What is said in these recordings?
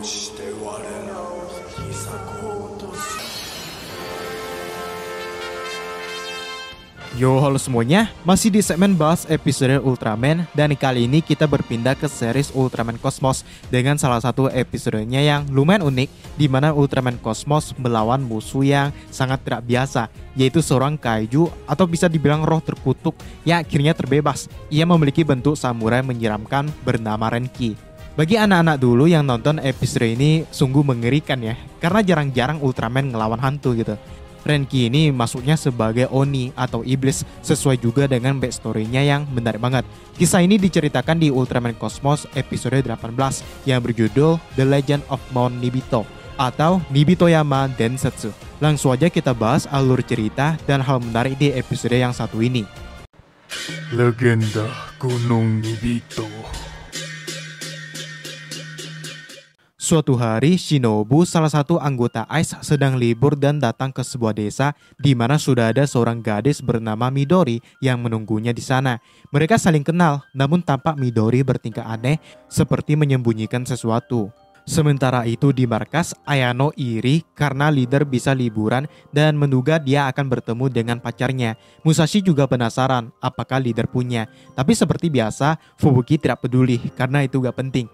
して我らを引き裂こうとし Yo, halo semuanya, masih di segmen bahas episode Ultraman. Dan kali ini kita berpindah ke series Ultraman Cosmos dengan salah satu episodenya yang lumayan unik, di mana Ultraman Cosmos melawan musuh yang sangat tidak biasa, yaitu seorang kaiju atau bisa dibilang roh terkutuk yang akhirnya terbebas. Ia memiliki bentuk samurai menyeramkan bernama Renki. Bagi anak-anak dulu yang nonton episode ini sungguh mengerikan ya, karena jarang-jarang Ultraman ngelawan hantu gitu. Renki ini masuknya sebagai Oni atau iblis, sesuai juga dengan backstory-nya yang menarik banget. Kisah ini diceritakan di Ultraman Cosmos episode 18 yang berjudul The Legend of Mount Nibito atau Nibitoyama Densetsu. Langsung aja kita bahas alur cerita dan hal menarik di episode yang satu ini. Legenda Gunung Nibito. Suatu hari, Shinobu, salah satu anggota ICE, sedang libur dan datang ke sebuah desa di mana sudah ada seorang gadis bernama Midori yang menunggunya di sana. Mereka saling kenal, namun tampak Midori bertingkah aneh seperti menyembunyikan sesuatu. Sementara itu di markas, Ayano iri karena leader bisa liburan dan menduga dia akan bertemu dengan pacarnya. Musashi juga penasaran apakah leader punya, tapi seperti biasa, Fubuki tidak peduli karena itu gak penting.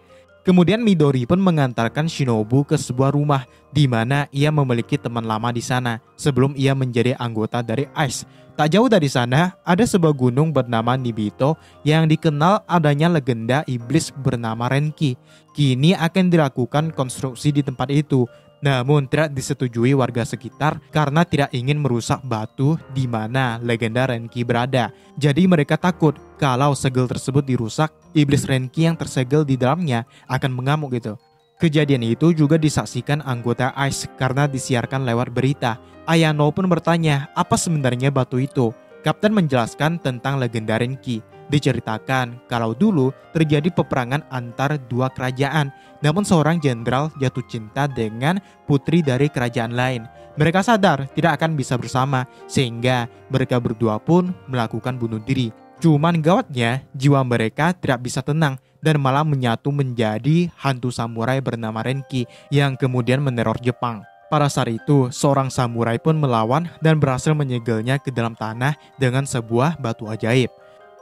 Kemudian Midori pun mengantarkan Shinobu ke sebuah rumah di mana ia memiliki teman lama di sana sebelum ia menjadi anggota dari ICE. Tak jauh dari sana ada sebuah gunung bernama Nibito yang dikenal adanya legenda iblis bernama Renki. Kini akan dilakukan konstruksi di tempat itu. Namun tidak disetujui warga sekitar karena tidak ingin merusak batu di mana legenda Renki berada. Jadi mereka takut kalau segel tersebut dirusak, iblis Renki yang tersegel di dalamnya akan mengamuk gitu. Kejadian itu juga disaksikan anggota ICE karena disiarkan lewat berita. Ayano pun bertanya apa sebenarnya batu itu. Kapten menjelaskan tentang legenda Renki. Diceritakan kalau dulu terjadi peperangan antar dua kerajaan, namun seorang jenderal jatuh cinta dengan putri dari kerajaan lain. Mereka sadar tidak akan bisa bersama, sehingga mereka berdua pun melakukan bunuh diri. Cuman gawatnya, jiwa mereka tidak bisa tenang dan malah menyatu menjadi hantu samurai bernama Renki yang kemudian meneror Jepang. Pada saat itu, seorang samurai pun melawan dan berhasil menyegelnya ke dalam tanah dengan sebuah batu ajaib.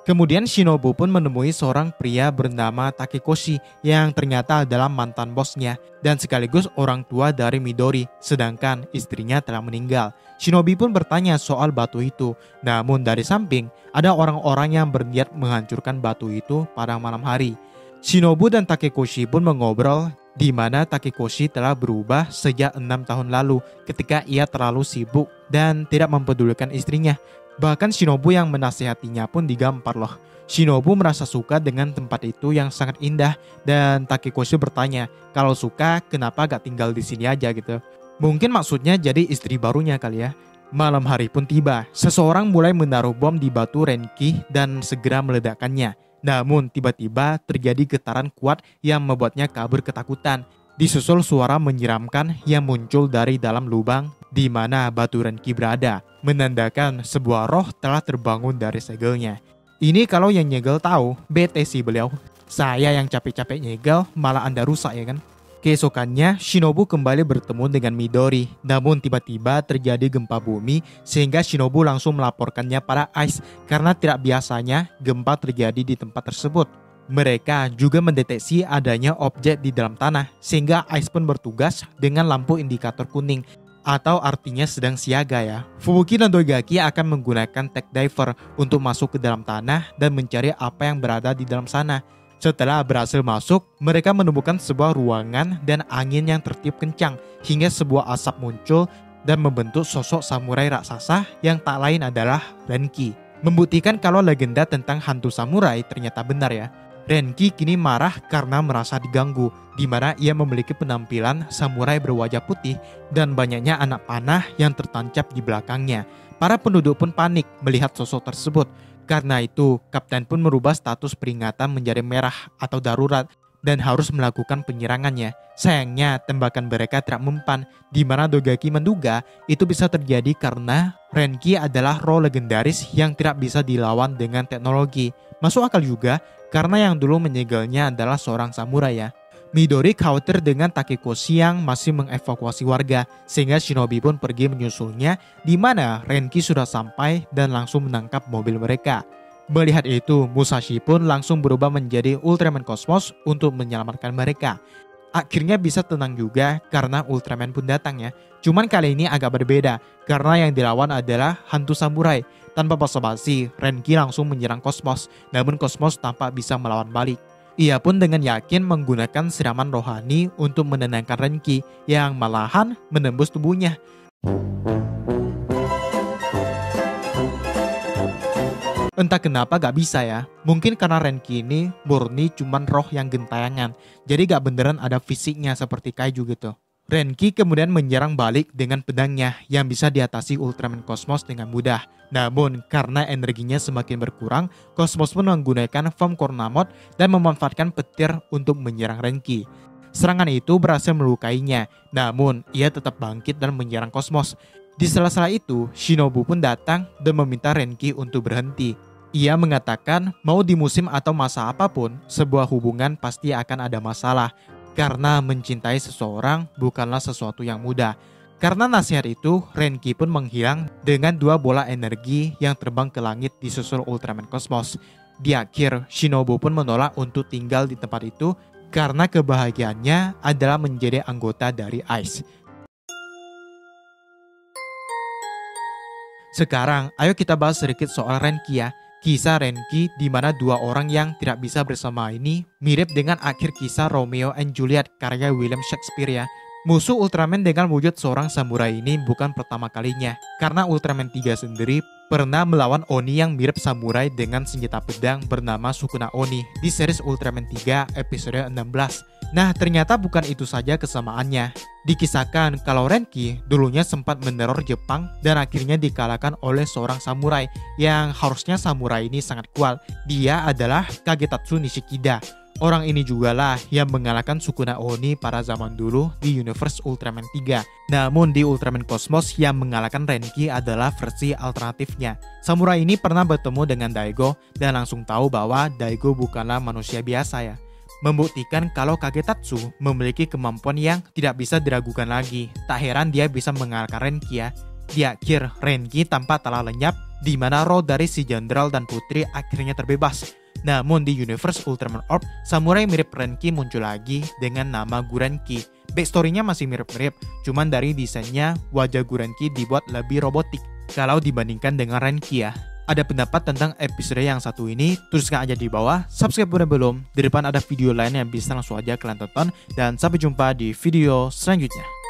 Kemudian Shinobu pun menemui seorang pria bernama Takekoshi yang ternyata adalah mantan bosnya dan sekaligus orang tua dari Midori, sedangkan istrinya telah meninggal. Shinobi pun bertanya soal batu itu, namun dari samping ada orang-orang yang berniat menghancurkan batu itu pada malam hari. Shinobu dan Takekoshi pun mengobrol di mana Takekoshi telah berubah sejak 6 tahun lalu ketika ia terlalu sibuk dan tidak mempedulikan istrinya. Bahkan Shinobu yang menasihatinya pun digampar loh. Shinobu merasa suka dengan tempat itu yang sangat indah dan Takekoshi bertanya kalau suka kenapa gak tinggal di sini aja gitu. Mungkin maksudnya jadi istri barunya kali ya. Malam hari pun tiba. Seseorang mulai menaruh bom di batu Renki dan segera meledakkannya. Namun tiba-tiba terjadi getaran kuat yang membuatnya kabur ketakutan. Disusul suara menyeramkan yang muncul dari dalam lubang di mana batu Renki berada, menandakan sebuah roh telah terbangun dari segelnya. Ini kalau yang nyegel tahu, bete sih beliau. Saya yang capek-capek nyegel, malah Anda rusak ya kan? Keesokannya, Shinobu kembali bertemu dengan Midori. Namun tiba-tiba terjadi gempa bumi sehingga Shinobu langsung melaporkannya pada ICE karena tidak biasanya gempa terjadi di tempat tersebut. Mereka juga mendeteksi adanya objek di dalam tanah sehingga ICE pun bertugas dengan lampu indikator kuning atau artinya sedang siaga ya. Fubuki dan Dogaki akan menggunakan tech diver untuk masuk ke dalam tanah dan mencari apa yang berada di dalam sana. Setelah berhasil masuk, mereka menemukan sebuah ruangan dan angin yang tertiup kencang hingga sebuah asap muncul dan membentuk sosok samurai raksasa yang tak lain adalah Renki. Membuktikan kalau legenda tentang hantu samurai ternyata benar ya. Renki kini marah karena merasa diganggu, di mana ia memiliki penampilan samurai berwajah putih dan banyaknya anak panah yang tertancap di belakangnya. Para penduduk pun panik melihat sosok tersebut. Karena itu, kapten pun merubah status peringatan menjadi merah atau darurat dan harus melakukan penyerangannya. Sayangnya, tembakan mereka tidak mempan, di mana Dogaki menduga itu bisa terjadi karena Renki adalah roh legendaris yang tidak bisa dilawan dengan teknologi. Masuk akal juga, karena yang dulu menyegelnya adalah seorang samurai ya. Midori khawatir dengan Takekoshi yang masih mengevakuasi warga, sehingga shinobi pun pergi menyusulnya, di mana Renki sudah sampai dan langsung menangkap mobil mereka. Melihat itu, Musashi pun langsung berubah menjadi Ultraman Cosmos untuk menyelamatkan mereka. Akhirnya bisa tenang juga karena Ultraman pun datang ya. Cuman kali ini agak berbeda, karena yang dilawan adalah hantu samurai. Tanpa basa-basi, Renki langsung menyerang Cosmos, namun Cosmos tampak bisa melawan balik. Ia pun dengan yakin menggunakan siraman rohani untuk menenangkan Renki yang malahan menembus tubuhnya. Entah kenapa gak bisa ya, mungkin karena Renki ini murni cuman roh yang gentayangan, jadi gak beneran ada fisiknya seperti kaiju gitu. Renki kemudian menyerang balik dengan pedangnya yang bisa diatasi Ultraman Cosmos dengan mudah. Namun karena energinya semakin berkurang, Cosmos pun menggunakan Form Kornamot dan memanfaatkan petir untuk menyerang Renki. Serangan itu berhasil melukainya, namun ia tetap bangkit dan menyerang Cosmos. Di sela-sela itu, Shinobu pun datang dan meminta Renki untuk berhenti. Ia mengatakan mau di musim atau masa apapun, sebuah hubungan pasti akan ada masalah. Karena mencintai seseorang bukanlah sesuatu yang mudah. Karena nasihat itu, Renki pun menghilang dengan 2 bola energi yang terbang ke langit disusul Ultraman Cosmos. Di akhir, Shinobu pun menolak untuk tinggal di tempat itu karena kebahagiaannya adalah menjadi anggota dari ICE. Sekarang, ayo kita bahas sedikit soal Renki ya. Kisah Renki di mana 2 orang yang tidak bisa bersama ini mirip dengan akhir kisah Romeo and Juliet karya William Shakespeare ya. Musuh Ultraman dengan wujud seorang samurai ini bukan pertama kalinya, karena Ultraman 3 sendiri pernah melawan Oni yang mirip samurai dengan senjata pedang bernama Sukuna Oni di series Ultraman 3 episode 16. Nah, ternyata bukan itu saja kesamaannya. Dikisahkan kalau Renki dulunya sempat meneror Jepang dan akhirnya dikalahkan oleh seorang samurai yang harusnya samurai ini sangat kuat. Dia adalah Kagetatsu Nishikida. Orang ini jugalah yang mengalahkan Sukuna Oni pada zaman dulu di universe Ultraman 3. Namun di Ultraman Cosmos yang mengalahkan Renki adalah versi alternatifnya. Samurai ini pernah bertemu dengan Daigo dan langsung tahu bahwa Daigo bukanlah manusia biasa ya. Membuktikan kalau Kagetatsu memiliki kemampuan yang tidak bisa diragukan lagi. Tak heran dia bisa mengalahkan Renki ya. Di akhir, Renki tampak telah lenyap, di mana roh dari si jenderal dan putri akhirnya terbebas. Namun di universe Ultraman Orb, samurai mirip Renki muncul lagi dengan nama Gurenki. Backstory-nya masih mirip-mirip, cuman dari desainnya wajah Gurenki dibuat lebih robotik kalau dibandingkan dengan Renki ya. Ada pendapat tentang episode yang satu ini? Tuliskan aja di bawah. Subscribe udah belum? Di depan ada video lain yang bisa langsung aja kalian tonton. Dan sampai jumpa di video selanjutnya.